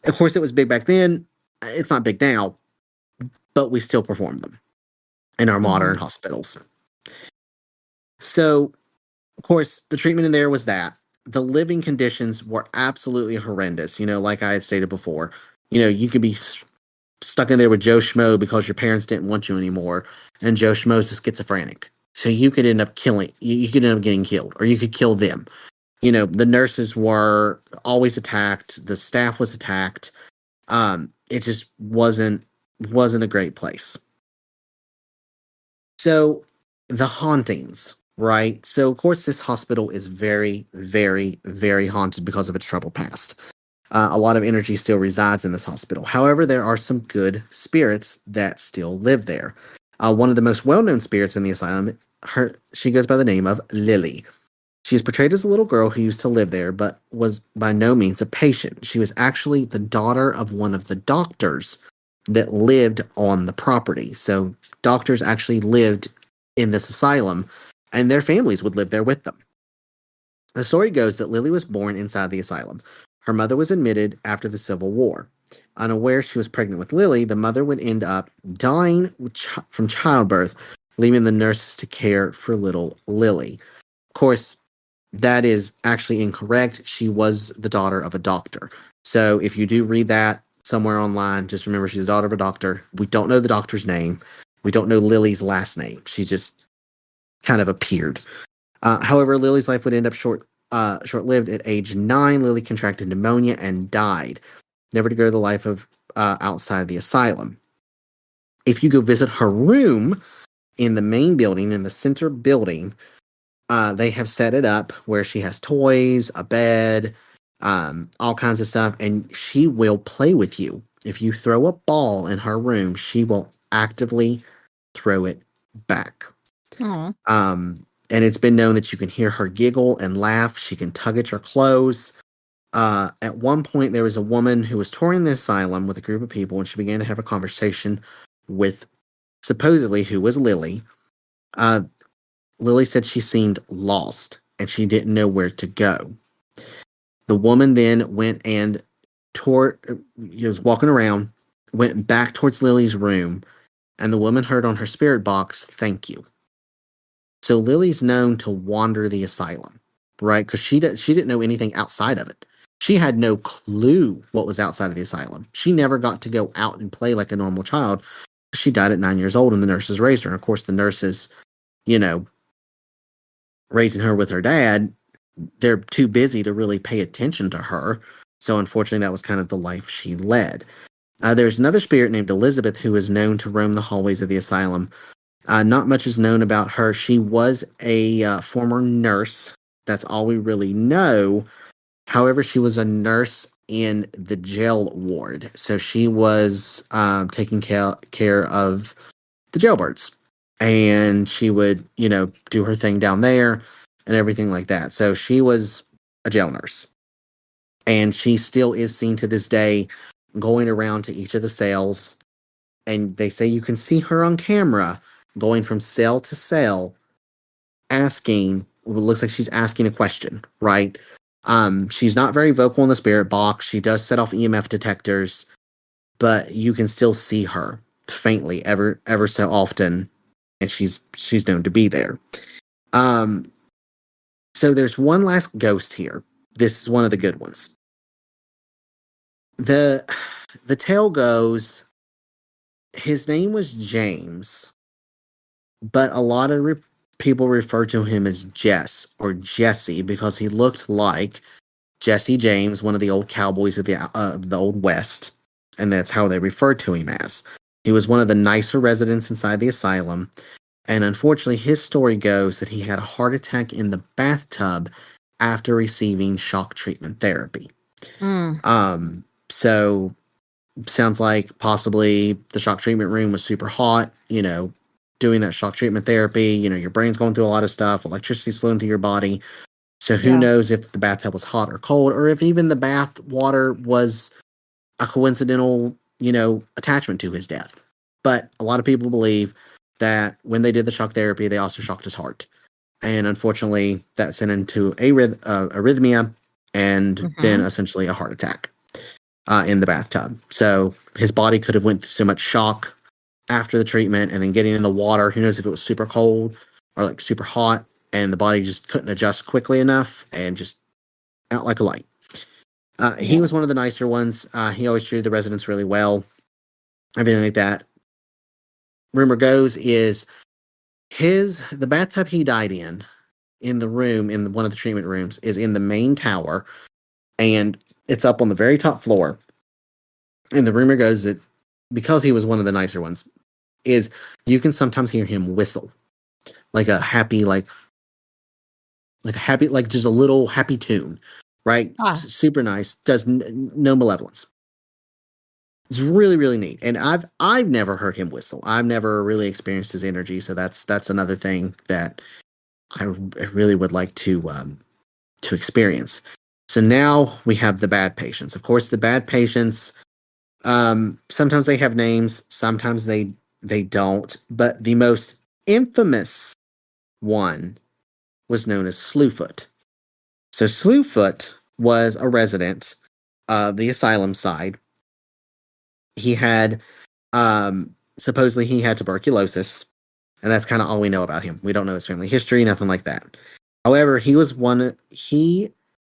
of course, it was big back then. It's not big now, but we still perform them in our modern Mhm. hospitals. So, of course, the treatment in there was that. The living conditions were absolutely horrendous. Like I had stated before, you could be stuck in there with Joe Schmo because your parents didn't want you anymore, and Joe Schmo's a schizophrenic. So you could end up you could end up getting killed, or you could kill them. The nurses were always attacked, the staff was attacked. It just wasn't a great place. So the hauntings, right? So of course this hospital is very, very, very haunted because of its troubled past. A lot of energy still resides in this hospital. However, there are some good spirits that still live there. One of the most well-known spirits in the asylum, she goes by the name of Lily. She is portrayed as a little girl who used to live there, but was by no means a patient. She was actually the daughter of one of the doctors that lived on the property. So doctors actually lived in this asylum, and their families would live there with them. The story goes that Lily was born inside the asylum. Her mother was admitted after the Civil War. Unaware she was pregnant with Lily, the mother would end up dying from childbirth, leaving the nurses to care for little Lily. Of course, that is actually incorrect. She was the daughter of a doctor. So if you do read that somewhere online, just remember she's the daughter of a doctor. We don't know the doctor's name. We don't know Lily's last name. She just kind of appeared. However, Lily's life would end up short-lived. At age 9, Lily contracted pneumonia and died, never to go the life of outside the asylum. If you go visit her room in the main building, in the center building, they have set it up where she has toys, a bed, all kinds of stuff, and she will play with you. If you throw a ball in her room, she will actively throw it back. Oh. And it's been known that you can hear her giggle and laugh. She can tug at your clothes. At one point, there was a woman who was touring the asylum with a group of people, and she began to have a conversation with supposedly who was Lily. Uh, Lily said she seemed lost and she didn't know where to go. The woman then went and was walking around, went back towards Lily's room, and the woman heard on her spirit box, "Thank you." So Lily's known to wander the asylum, right? Because she didn't know anything outside of it. She had no clue what was outside of the asylum. She never got to go out and play like a normal child. She died at 9 years old, and the nurses raised her. And of course, the nurses, you know, raising her with her dad, they're too busy to really pay attention to her. So unfortunately, that was kind of the life she led. There's another spirit named Elizabeth who is known to roam the hallways of the asylum. Not much is known about her. She was a former nurse. That's all we really know. However, she was a nurse in the jail ward. So she was taking care of the jailbirds. And she would, do her thing down there and everything like that. So she was a jail nurse. And she still is seen to this day going around to each of the cells. And they say you can see her on camera going from cell to cell asking, well, it looks like she's asking a question, right? She's not very vocal in the spirit box. She does set off EMF detectors, but you can still see her faintly ever so often, and she's known to be there. So there's one last ghost here. This is one of the good ones. The tale goes his name was James, but a lot of people refer to him as Jess or Jesse because he looked like Jesse James, one of the old cowboys of the Old West, and that's how they referred to him as. He was one of the nicer residents inside the asylum, and unfortunately, his story goes that he had a heart attack in the bathtub after receiving shock treatment therapy. So sounds like possibly the shock treatment room was super hot, doing that shock treatment therapy, your brain's going through a lot of stuff, electricity's flowing through your body. So who knows if the bathtub was hot or cold, or if even the bath water was a coincidental, attachment to his death. But a lot of people believe that when they did the shock therapy, they also shocked his heart. And unfortunately, that sent into arrhythmia and then essentially a heart attack in the bathtub. So his body could have went through so much shock after the treatment and then getting in the water. Who knows if it was super cold or like super hot, and the body just couldn't adjust quickly enough and just out like a light. He was one of the nicer ones. He always treated the residents really well. Everything like that. Rumor goes is the bathtub he died in the room, in one of the treatment rooms, is in the main tower, and it's up on the very top floor. And the rumor goes that because he was one of the nicer ones, is you can sometimes hear him whistle like a happy, like a happy, like just a little happy tune, right? Super nice. Does no malevolence. It's really, really neat. And I've never heard him whistle. I've never really experienced his energy, so that's another thing that I really would like to experience. So now we have the bad patients. Of course, the bad patients. Sometimes they have names. Sometimes they don't. But the most infamous one was known as Slewfoot. So Slewfoot was a resident of the asylum side. He had supposedly he had tuberculosis, and that's kind of all we know about him. We don't know his family history, nothing like that. However, he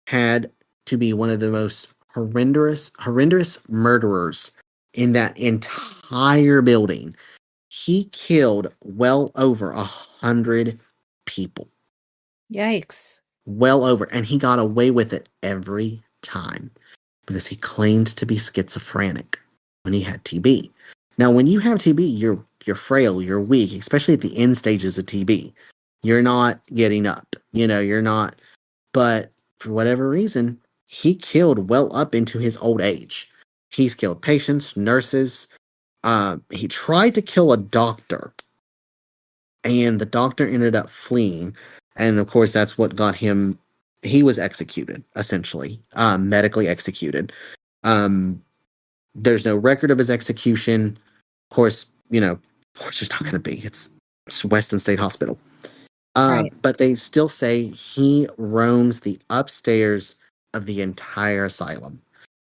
had to be one of the most horrendous murderers in that entire building. He killed well over 100 people. Yikes. Well over, and he got away with it every time because he claimed to be schizophrenic when he had TB. Now, when you have TB, you're frail, you're weak, especially at the end stages of TB. You're not getting up, you're not. But for whatever reason, he killed well up into his old age. He's killed patients, nurses. He tried to kill a doctor, and the doctor ended up fleeing. And of course, that's what got him. He was executed, essentially, medically executed. There's no record of his execution. Of course, there's not going to be. It's Weston State Hospital. Right. But they still say he roams the upstairs of the entire asylum.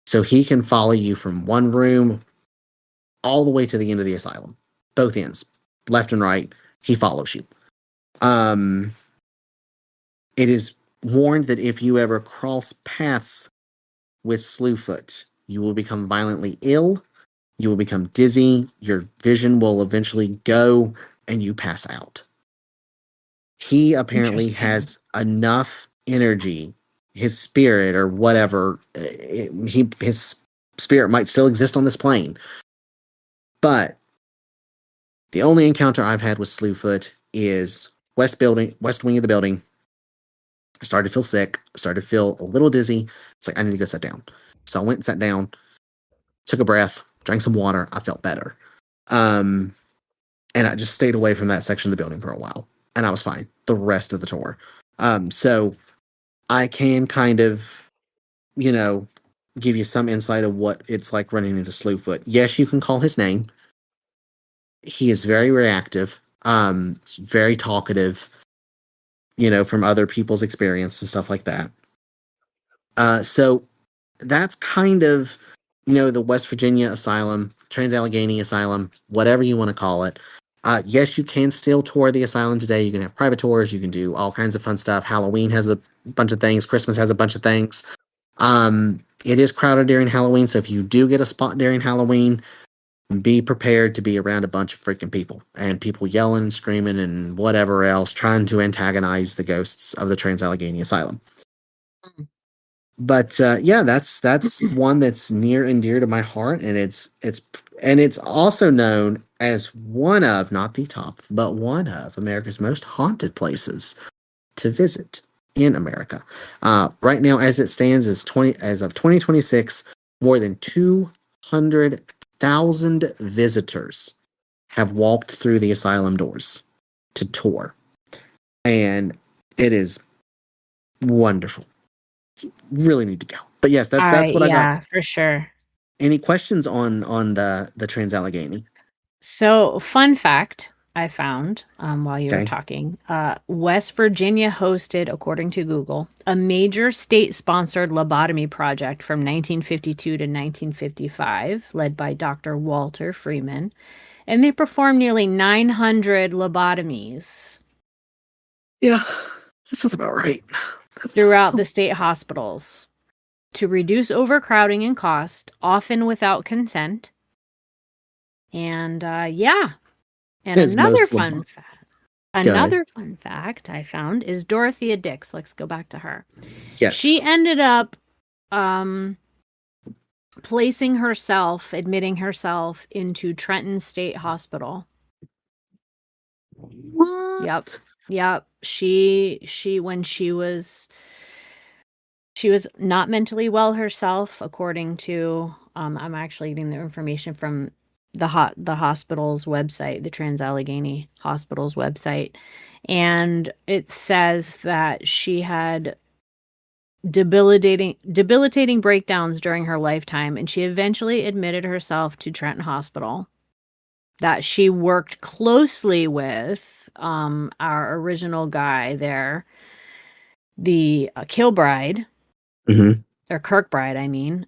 So he can follow you from one room all the way to the end of the asylum. Both ends, left and right, he follows you. It is warned that if you ever cross paths with Slewfoot, you will become violently ill, you will become dizzy, your vision will eventually go, and you pass out. He apparently has enough energy, his spirit or whatever, his spirit might still exist on this plane. But the only encounter I've had with Slewfoot is west wing of the building. I started to feel sick, started to feel a little dizzy. It's like, I need to go sit down. So I went and sat down, took a breath, drank some water. I felt better. Um, and I just stayed away from that section of the building for a while, and I was fine the rest of the tour. So I can kind of, you know, give you some insight of what it's like running into Slewfoot. Yes, you can call his name. He is very reactive, very talkative, from other people's experience and stuff like that. So that's kind of, the West Virginia Asylum, Trans-Allegheny Asylum, whatever you want to call it. Yes, you can still tour the asylum today. You can have private tours. You can do all kinds of fun stuff. Halloween has a bunch of things. Christmas has a bunch of things. It is crowded during Halloween, so if you do get a spot during Halloween, be prepared to be around a bunch of freaking people and people yelling, screaming, and whatever else, trying to antagonize the ghosts of the Trans-Allegheny Asylum. But yeah, that's one that's near and dear to my heart, and it's also known as one of, not the top, but one of America's most haunted places to visit in America. Right now, as it stands, as of 2026, more than 200,000 visitors have walked through the asylum doors to tour, and it is wonderful. Really need to go. But yes, that's what I got. Yeah, for sure. Any questions on the Trans-Allegheny? So, fun fact I found while you were Okay. talking, West Virginia hosted, according to Google, a major state-sponsored lobotomy project from 1952 to 1955, led by Dr. Walter Freeman, and they performed nearly 900 lobotomies. Yeah, that sounds about right. Throughout the state hospitals to reduce overcrowding and cost, often without consent. And yeah. And another fun fact I found is Dorothea Dix. Let's go back to her. Yes. She ended up admitting herself into Trenton State Hospital. What? Yep. She when she was not mentally well herself, according to I'm actually getting the information from the hospital's website, the Trans-Allegheny Hospital's website, and it says that she had debilitating breakdowns during her lifetime, and she eventually admitted herself to Trenton Hospital. That she worked closely with our original guy there, the Kilbride. Mm-hmm. Or Kirkbride, I mean.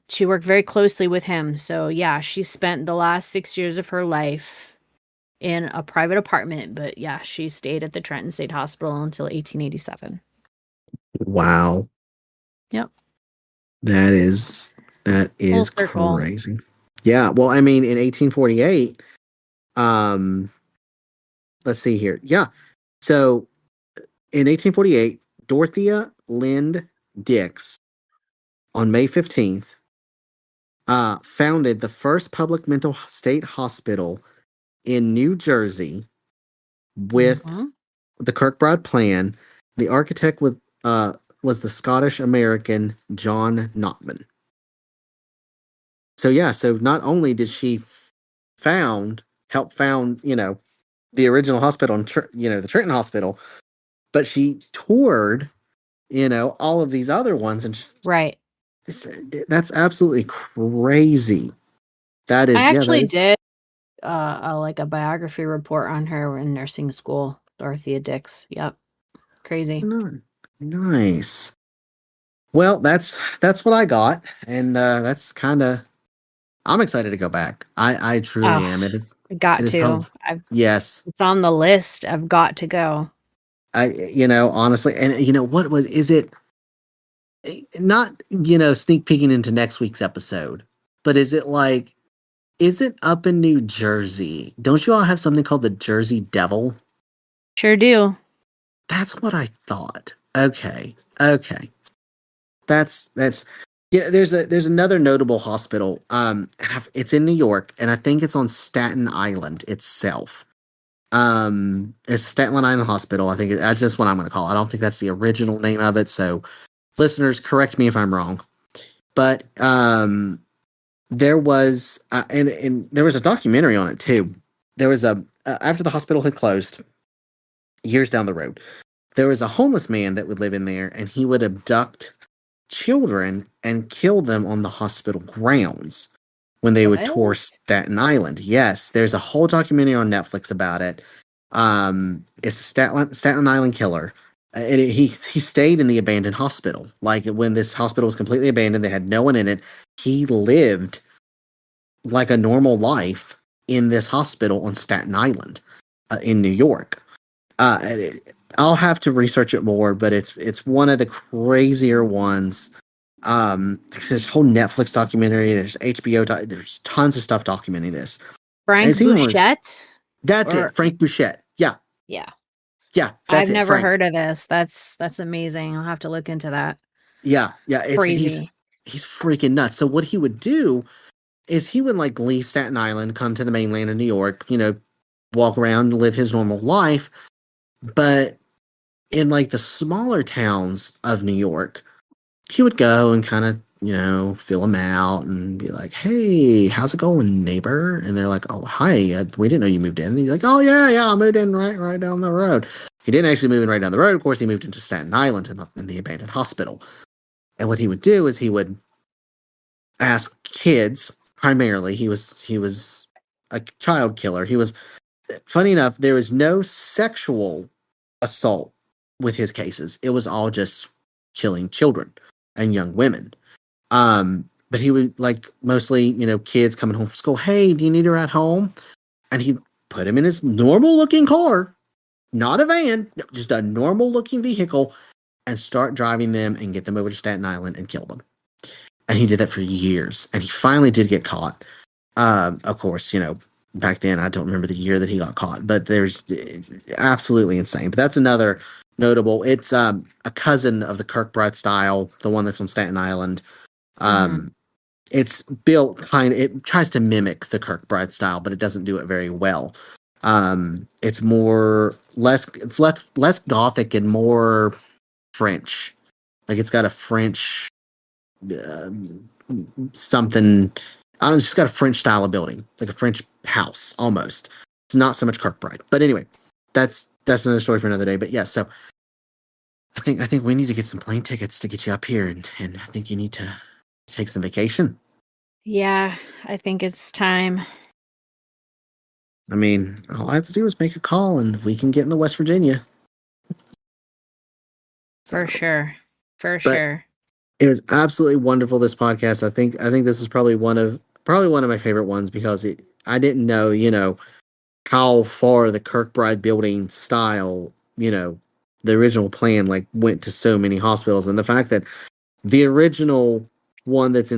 She worked very closely with him. So yeah, she spent the last 6 years of her life in a private apartment, but yeah, she stayed at the Trenton State Hospital until 1887. Wow. Yep. That is Full circle. crazy. Yeah. Well, I mean, in 1848, let's see here. Yeah. So in 1848, Dorothea Lind Dix, on May 15th, founded the first public mental state hospital in New Jersey with the Kirkbride Plan. The architect was the Scottish American John Notman. So yeah, so not only did she help found, the original hospital, the Trenton Hospital, but she toured, all of these other ones, and just right. That's absolutely crazy. That is, I actually that is did like a biography report on her in nursing school, Dorothea Dix. Yep. Crazy. Nice. Well, that's what I got, and that's kind of. I'm excited to go back. I truly am. It is. Got It is to. probably yes. It's on the list. I've got to go. Honestly, and what was is it? Not sneak peeking into next week's episode, but is it up in New Jersey? Don't you all have something called the Jersey Devil? Sure do. That's what I thought. Okay. That's yeah. There's another notable hospital. It's in New York, and I think it's on Staten Island itself. It's Staten Island Hospital. I think that's just what I'm going to call it. I don't think that's the original name of it. So, listeners, correct me if I'm wrong. But there was and there was a documentary on it too. There was a after the hospital had closed years down the road, there was a homeless man that would live in there, and he would abduct children and kill them on the hospital grounds when they would tour What? Staten Island. Yes, there's a whole documentary on Netflix about it. It's a Staten Island killer. He stayed in the abandoned hospital. Like when this hospital was completely abandoned, they had no one in it. He lived like a normal life in this hospital on Staten Island, in New York. I'll have to research it more, but it's one of the crazier ones. There's a whole Netflix documentary. There's HBO. There's tons of stuff documenting this. And Frank it's even one. Bouchette? That's it, Or Frank Bouchette. Yeah, yeah. yeah, I've that's it, never Frank. heard of this. That's amazing. I'll have to look into that. Yeah, yeah. It's Crazy. he's freaking nuts. So what he would do is he would like leave Staten Island, come to the mainland of New York, walk around, live his normal life. But in like the smaller towns of New York, he would go and kind of, fill them out and be like, "Hey, how's it going, neighbor?" And they're like, "Oh, hi, we didn't know you moved in." And he's like, "Oh yeah, I moved in right down the road." He didn't actually move in right down the road. Of course, he moved into Staten Island in the abandoned hospital. And what he would do is he would ask kids. Primarily, he was a child killer. He was, funny enough, there was no sexual assault with his cases. It was all just killing children and young women. But he would like mostly, kids coming home from school. "Hey, do you need her at home?" And he'd put him in his normal looking car, not a van, just a normal looking vehicle, and start driving them and get them over to Staten Island and kill them. And he did that for years. And he finally did get caught. Of course, back then I don't remember the year that he got caught, but there's absolutely insane. But that's another notable. It's a cousin of the Kirkbride style, the one that's on Staten Island. Mm-hmm. Um, it's built it tries to mimic the Kirkbride style, but it doesn't do it very well. It's less gothic and more French. Like it's got a French um, something. I don't know, it's just got a French style of building, like a French house almost. It's not so much Kirkbride, but anyway, that's another story for another day. But yes, so I think we need to get some plane tickets to get you up here, and I think you need to take some vacation. Yeah, I think it's time. I mean, all I have to do is make a call, and we can get into West Virginia. For So, sure. For but sure. it was absolutely wonderful. This podcast, I think this is probably one of my favorite ones because I didn't know, how far the Kirkbride building style, the original plan like went to so many hospitals, and the fact that the original one that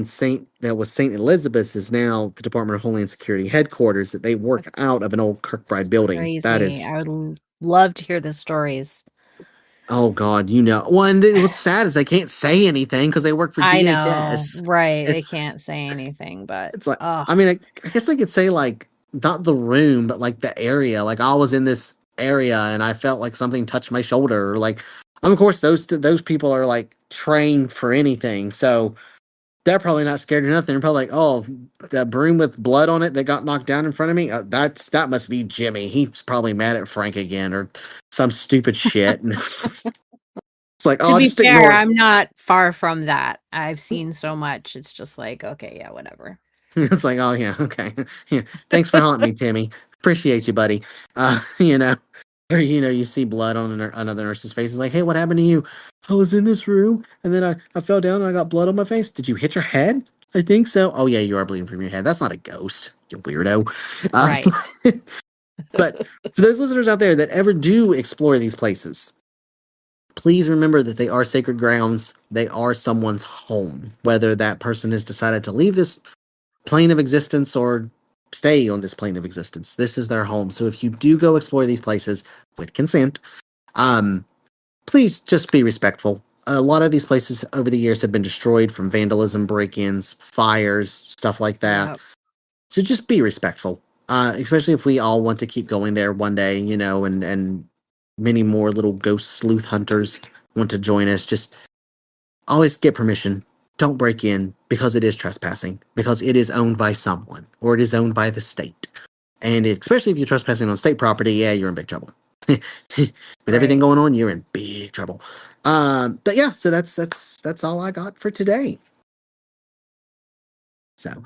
was St. Elizabeth's is now the Department of Homeland Security headquarters that they work out That's of an old Kirkbride building. That crazy. is, I would love to hear the stories. oh God, well, and what's sad is they can't say anything because they work for I know, DHS. right? They It's can't say anything, but it's like, oh, I mean, I guess I could say like not the room, but like the area. Like I was in this area and I felt like something touched my shoulder. Or like, of course, those people are like trained for anything, so they're probably not scared of nothing. They're probably like, "Oh, the broom with blood on it that got knocked down in front of me. That must be Jimmy. He's probably mad at Frank again, or some stupid shit." And it's like, to "Oh, be just fair, ignore it." I'm not far from that. I've seen so much. It's just like, okay, yeah, whatever. It's like, "Oh yeah, okay, yeah. Thanks for haunting me, Timmy. Appreciate you, buddy." Or you see blood on another nurse's face. It's like, "Hey, what happened to you?" "I was in this room, and then I fell down and I got blood on my face." "Did you hit your head?" "I think so." "Oh yeah, you are bleeding from your head. That's not a ghost, you weirdo." Uh, Right. but for those listeners out there that ever do explore these places, please remember that they are sacred grounds. They are someone's home, whether that person has decided to leave this plane of existence or stay on this plane of existence. This is their home. So if you do go explore these places with consent, um, please just be respectful. A lot of these places over the years have been destroyed from vandalism, break-ins, fires, stuff like that. Yep. So just be respectful. Especially if we all want to keep going there one day, and many more little ghost sleuth hunters want to join us. Just always get permission. don't break in, because it is trespassing, because it is owned by someone or it is owned by the state. And especially if you're trespassing on state property, yeah, you're in big trouble. With everything going on, you're in big trouble. But yeah, so that's all I got for today. So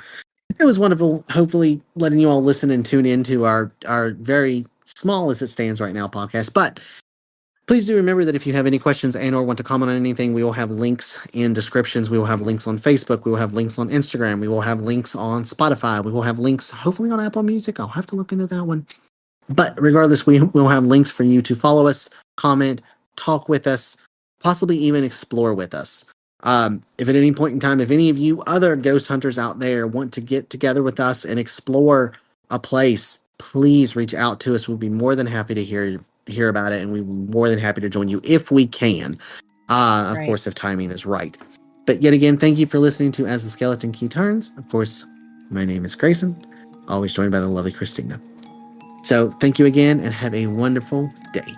it was wonderful, hopefully letting you all listen and tune into our very small as it stands right now podcast. But please do remember that if you have any questions and or want to comment on anything, we will have links in descriptions. We will have links on Facebook. We will have links on Instagram. We will have links on Spotify. We will have links hopefully on Apple Music. I'll have to look into that one. But regardless, we will have links for you to follow us, comment, talk with us, possibly even explore with us. If at any point in time, if any of you other ghost hunters out there want to get together with us and explore a place, please reach out to us. We'll be more than happy to hear about it, and we're more than happy to join you if we can. Of course, if timing is right. But yet again, thank you for listening to As the Skeleton Key Turns. Of course, my name is Grayson, always joined by the lovely Christina. So thank you again and have a wonderful day.